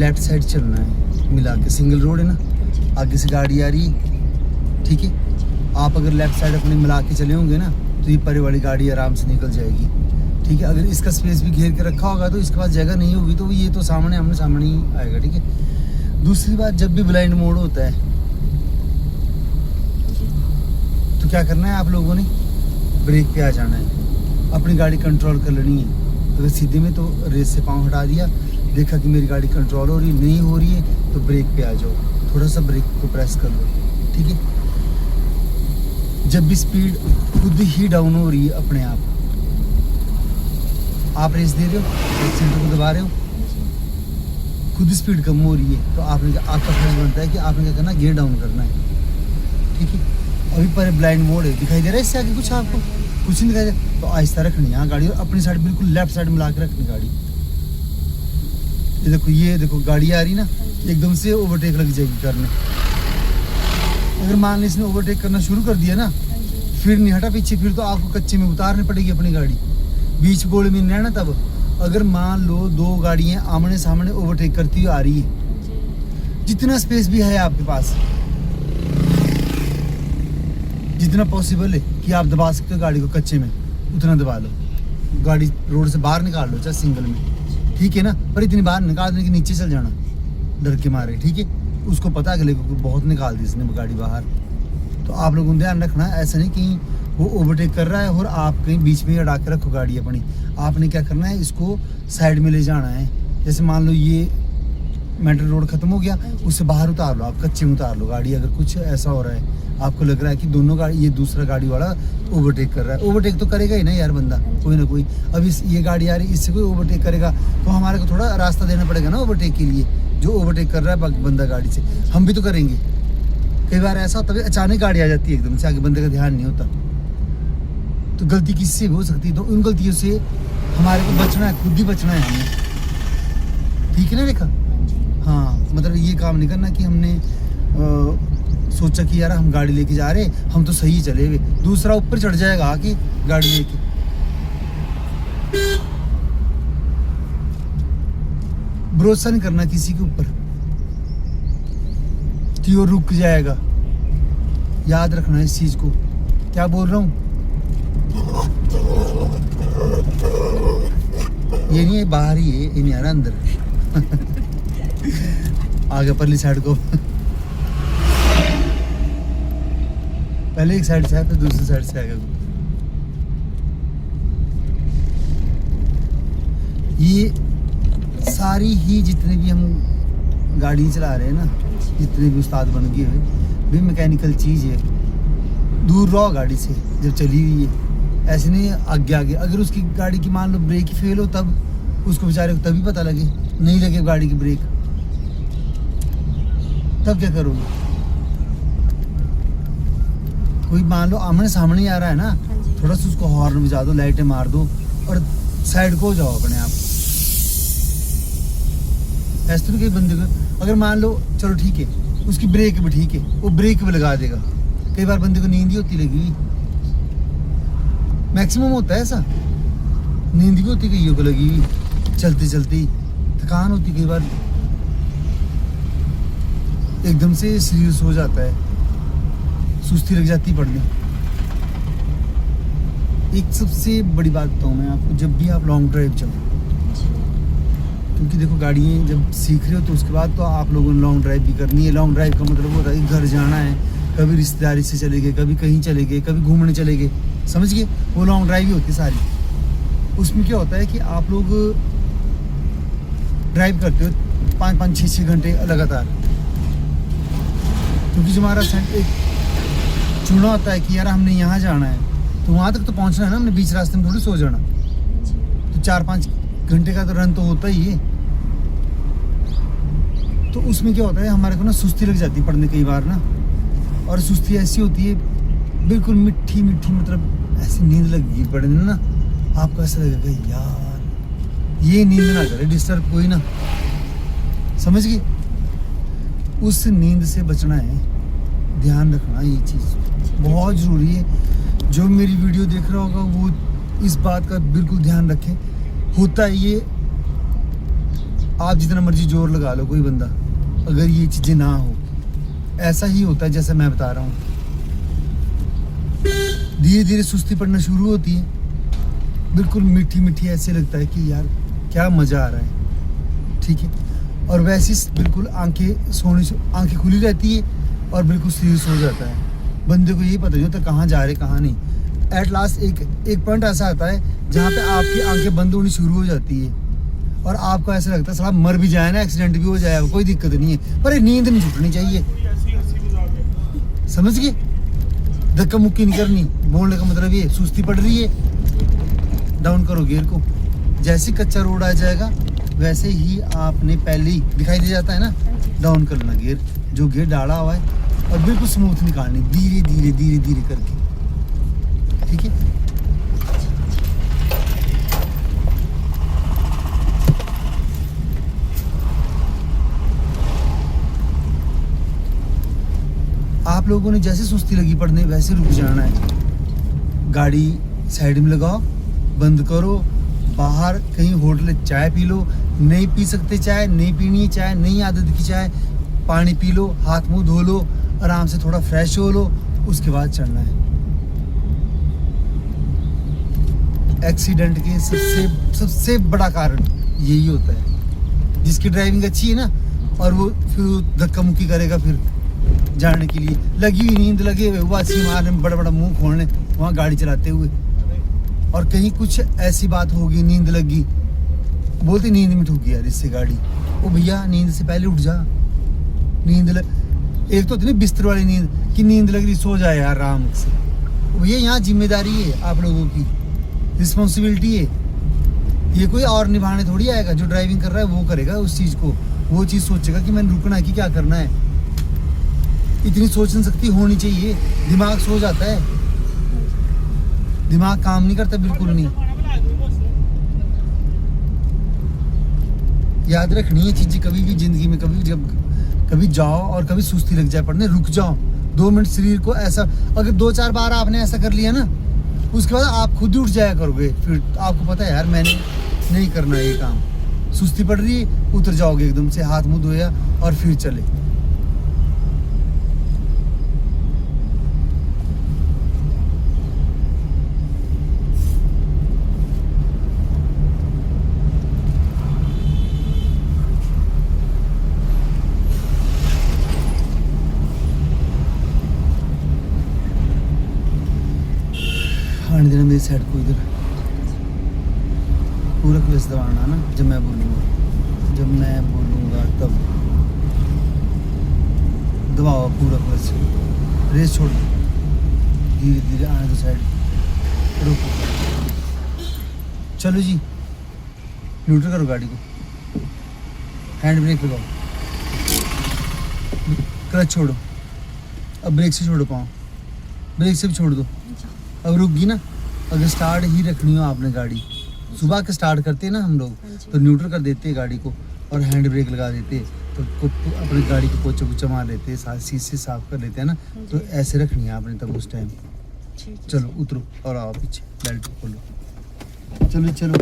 Left side चलना है मिला के, सिंगल रोड है ना, आगे से गाड़ी आ रही है, ठीक है। आप अगर लेफ्ट साइड अपने मिला के चले होंगे ना तो ये परे वाली गाड़ी आराम से निकल जाएगी, ठीक है। अगर इसका स्पेस भी घेर के रखा होगा तो इसके पास जगह नहीं होगी तो ये तो सामने आमने सामने ही आएगा, ठीक है। दूसरी बात, जब भी ब्लाइंड मोड होता है तो क्या करना है आप लोगों ने, ब्रेक पे आ जाना है, अपनी गाड़ी कंट्रोल कर लेनी है। अगर सीधे में तो रेस से पाँव हटा दिया, देखा कि मेरी गाड़ी कंट्रोल हो रही नहीं हो रही है तो ब्रेक पे आ जाओ, थोड़ा सा ब्रेक को प्रेस कर लो, ठीक है। जब भी स्पीड खुद ही डाउन हो रही है अपने आप रेस दे रहे हो, एक्सीलेटर को दबा रहे हो, खुद स्पीड कम हो रही है तो आपका फर्ज बनता है कि आपने क्या करना, गियर डाउन करना है, ठीक है। अभी पर ब्लाइंड मोड है, दिखाई दे रहा है इससे आगे कुछ आपको, कुछ नहीं दिखाई दे रहा तो आहिस्ता रखनी है गाड़ी, और अपनी साइड बिल्कुल लेफ्ट साइड मिला के रखनी गाड़ी। ये देखो गाड़ी आ रही ना, एकदम से ओवरटेक लग जाएगी करने। अगर मान ली इसने ओवरटेक करना शुरू कर दिया ना, फिर नहीं हटा पीछे, फिर तो आपको कच्चे में उतारनी पड़ेगी अपनी गाड़ी, बीच गोले में नहीं रहना। तब अगर मान लो दो गाड़ियाँ आमने सामने ओवरटेक करती हुई आ रही है, जितना स्पेस भी है आपके पास, जितना पॉसिबल है कि आप दबा सकते हो गाड़ी को कच्चे में, उतना दबा लो, गाड़ी रोड से बाहर निकाल लो चाहे सिंगल में, ठीक है ना। पर इतनी बाहर निकाल देने के नीचे चल जाना डर के मारे, ठीक है। उसको पता अगले को बहुत निकाल दी इसने गाड़ी बाहर, तो आप लोगों को ध्यान रखना है, ऐसा नहीं कि वो ओवरटेक कर रहा है और आप कहीं बीच में अड़ा के रखो गाड़ी अपनी। आपने क्या करना है, इसको साइड में ले जाना है। जैसे मान लो ये मेट्रो रोड खत्म हो गया, उससे बाहर उतार लो, आप कच्चे में उतार लो गाड़ी। अगर कुछ ऐसा हो रहा है, आपको लग रहा है कि दोनों गाड़ी, ये दूसरा गाड़ी वाला ओवरटेक कर रहा है, ओवरटेक तो करेगा ही ना यार बंदा, कोई ना कोई। अब ये गाड़ी आ रही, इससे कोई ओवरटेक करेगा तो हमारे को थोड़ा रास्ता देना पड़ेगा ना ओवरटेक के लिए। जो ओवरटेक कर रहा है बंदा गाड़ी से, हम भी तो करेंगे। कई बार ऐसा होता है अचानक गाड़ी आ जाती है एकदम से, आगे बंदे का ध्यान नहीं होता, तो गलती किससे भी हो सकती है। तो उन गलतियों से हमारे को बचना है, खुद ही बचना है हमें, ठीक है ना रेखा। हाँ, मतलब ये काम नहीं करना कि हमने सोचा कि यार हम गाड़ी लेके जा रहे, हम तो सही चले हुए, दूसरा ऊपर चढ़ जाएगा आके गाड़ी लेके। भरोसा नहीं करना किसी के ऊपर कि वो रुक जाएगा, याद रखना इस चीज को। क्या बोल रहा हूँ, ये नहीं है बाहर ही है, ये नहीं आ रहा अंदर आगे परली साइड को पहले एक साइड से है फिर दूसरी साइड से आएगा। ये सारी ही जितने भी हम गाड़ी चला रहे हैं ना, जितने भी उस्ताद बन गए हैं, भी मैकेनिकल चीज़ है। दूर रहो गाड़ी से जब चली हुई है, ऐसे नहीं आगे आगे। अगर उसकी गाड़ी की मान लो ब्रेक ही फेल हो, तब उसको बेचारे को तभी पता लगे, नहीं लगे गाड़ी की ब्रेक, तब क्या करोगे। कोई मान लो आमने सामने आ रहा है ना, थोड़ा सा उसको हॉर्न बजा दो, लाइटें मार दो और साइड को जाओ अपने आप। ऐसे तो कई बंदे को, अगर मान लो चलो ठीक है, उसकी ब्रेक भी ठीक है, वो ब्रेक भी लगा देगा। कई बार बंदे को नींद ही होती लगी, मैक्सिमम होता है ऐसा, नींद भी होती कईयों को लगी हुई, चलते चलते थकान होती, कई बार एकदम से शरीर सो जाता है, सुस्ती लग जाती पड़ने। एक सबसे बड़ी बात बताऊँ मैं आपको, जब भी आप लॉन्ग ड्राइव जाओ, क्योंकि देखो गाड़ियाँ जब सीख रहे हो तो उसके बाद तो आप लोगों ने लॉन्ग ड्राइव भी करनी है। लॉन्ग ड्राइव का मतलब होता है कि घर जाना है, कभी रिश्तेदारी से चले गए, कभी कहीं चले गए, कभी घूमने चले गए, समझ गए, वो लॉन्ग ड्राइव ही होती है सारी। उसमें क्या होता है कि आप लोग ड्राइव करते हो 5-5, 6-6 घंटे लगातार, क्योंकि जो हमारा एक चुना होता है कि यार हमने यहाँ जाना है तो वहाँ तक तो पहुँचना है ना, हमने बीच रास्ते में थोड़ी सो जाना। तो 4-5 घंटे का तो रन तो होता ही है। तो उसमें क्या होता है, हमारे को ना सुस्ती लग जाती है पढ़ने कई बार ना, और सुस्ती ऐसी होती है बिल्कुल मिट्टी मिट्टी, मतलब ऐसी नींद लगी पढ़ने ना, आपको ऐसा लगेगा यार ये नींद ना करे, डिस्टर्ब कोई ना, समझ गए। उस नींद से बचना है, ध्यान रखना, ये चीज़ बहुत ज़रूरी है। जो मेरी वीडियो देख रहा होगा वो इस बात का बिल्कुल ध्यान रखें। होता है ये आप जितना मर्जी जोर लगा लो कोई बंदा, अगर ये चीज़ें ना हो, ऐसा ही होता है जैसे मैं बता रहा हूँ। धीरे धीरे सुस्ती पड़ना शुरू होती है, बिल्कुल मीठी मीठी, ऐसे लगता है कि यार क्या मज़ा आ रहा है, ठीक है। और वैसे बिल्कुल आंखें खुली रहती है और बिल्कुल शरीर सो जाता है। बंदे को यही पता नहीं होता कहाँ जा रहे कहाँ नहीं। एट लास्ट एक पॉइंट ऐसा आता है जहाँ पे आपकी आंखें बंद होनी शुरू हो जाती है और आपको ऐसा लगता है साला मर भी जाए ना, एक्सीडेंट भी हो जाए, कोई दिक्कत नहीं है, पर नींद नहीं छूटनी चाहिए, समझ गए। धक्का मुक्की नहीं करनी, बोलने का मतलब ये सुस्ती पड़ रही है, डाउन करो गियर को। जैसे कच्चा रोड आ जाएगा वैसे ही आपने पहले ही दिखाई दे जाता है ना, डाउन कर लेना गियर, जो गियर डाला हुआ है, और बिल्कुल स्मूथ निकालनी, धीरे धीरे धीरे धीरे करके, ठीक है। आप लोगों ने जैसे सुस्ती लगी पड़ने वैसे रुक जाना है, गाड़ी साइड में लगाओ, बंद करो, बाहर कहीं होटल चाय पी लो, नहीं पी सकते चाय, नहीं पीनी है चाय, नहीं आदत की चाय, पानी पी लो, हाथ मुंह धो लो, आराम से थोड़ा फ्रेश हो लो, उसके बाद चलना है। एक्सीडेंट के सबसे बड़ा कारण यही होता है, जिसकी ड्राइविंग अच्छी है ना और वो फिर धक्का मुक्की करेगा, फिर जाने के लिए लगी हुई नींद, लगे हुए वासी मारने, बड़ा बड़ा मुंह खोलने वहाँ गाड़ी चलाते हुए, और कहीं कुछ ऐसी बात होगी, नींद लगी, बोलते नींद में ठुक गया यार इससे गाड़ी। ओ भैया नींद से पहले उठ जा, एक तो इतनी बिस्तर वाली नींद कि नींद लग रही, सो जाए यार आराम से। भैया यहाँ जिम्मेदारी है आप लोगों की, रिस्पॉन्सिबिलिटी है, ये कोई और निभाने थोड़ी आएगा। जो ड्राइविंग कर रहा है वो करेगा उस चीज़ को, वो चीज़ सोचेगा कि मैंने रुकना है कि क्या करना है। इतनी सोचने शक्ति होनी चाहिए, दिमाग सो जाता है, दिमाग काम नहीं करता बिल्कुल नहीं। याद रखनी है चीजें कभी भी जिंदगी में, कभी जाओ और कभी सुस्ती लग जाए पढ़ने, रुक जाओ 2 मिनट, शरीर को ऐसा, अगर 2-4 बार आपने ऐसा कर लिया ना, उसके बाद आप खुद ही उठ जाया करोगे, फिर आपको पता है यार मैंने नहीं करना ये काम, सुस्ती पड़ रही है, उतर जाओगे एकदम से, हाथ मुंह धोया और फिर चले। आने देना मेरी साइड को, इधर पूरा क्लच दबाना ना, जब मैं बोलूँगा तब दबाओ पूरा क्लच, रेस छोड़ दो, धीरे धीरे आने दो साइड, रुको, चलो जी, न्यूट्रल करो गाड़ी को, हैंड ब्रेक लगाओ, क्लच छोड़ो, अब ब्रेक से छोड़ो पाँव, ब्रेक से भी छोड़ दो। अब रुक गई ना, अगर स्टार्ट ही रखनी हो आपने गाड़ी, सुबह के स्टार्ट करते हैं ना हम लोग, तो न्यूट्रल कर देते हैं गाड़ी को और हैंड ब्रेक लगा देते हैं, तो अपनी गाड़ी को पोछा पोछा मार लेते हैं, शीशे साफ कर लेते हैं ना, तो ऐसे रखनी है आपने तब उस टाइम। चलो उतरो और आओ पीछे, बेल्ट खोलो, चलो चलो।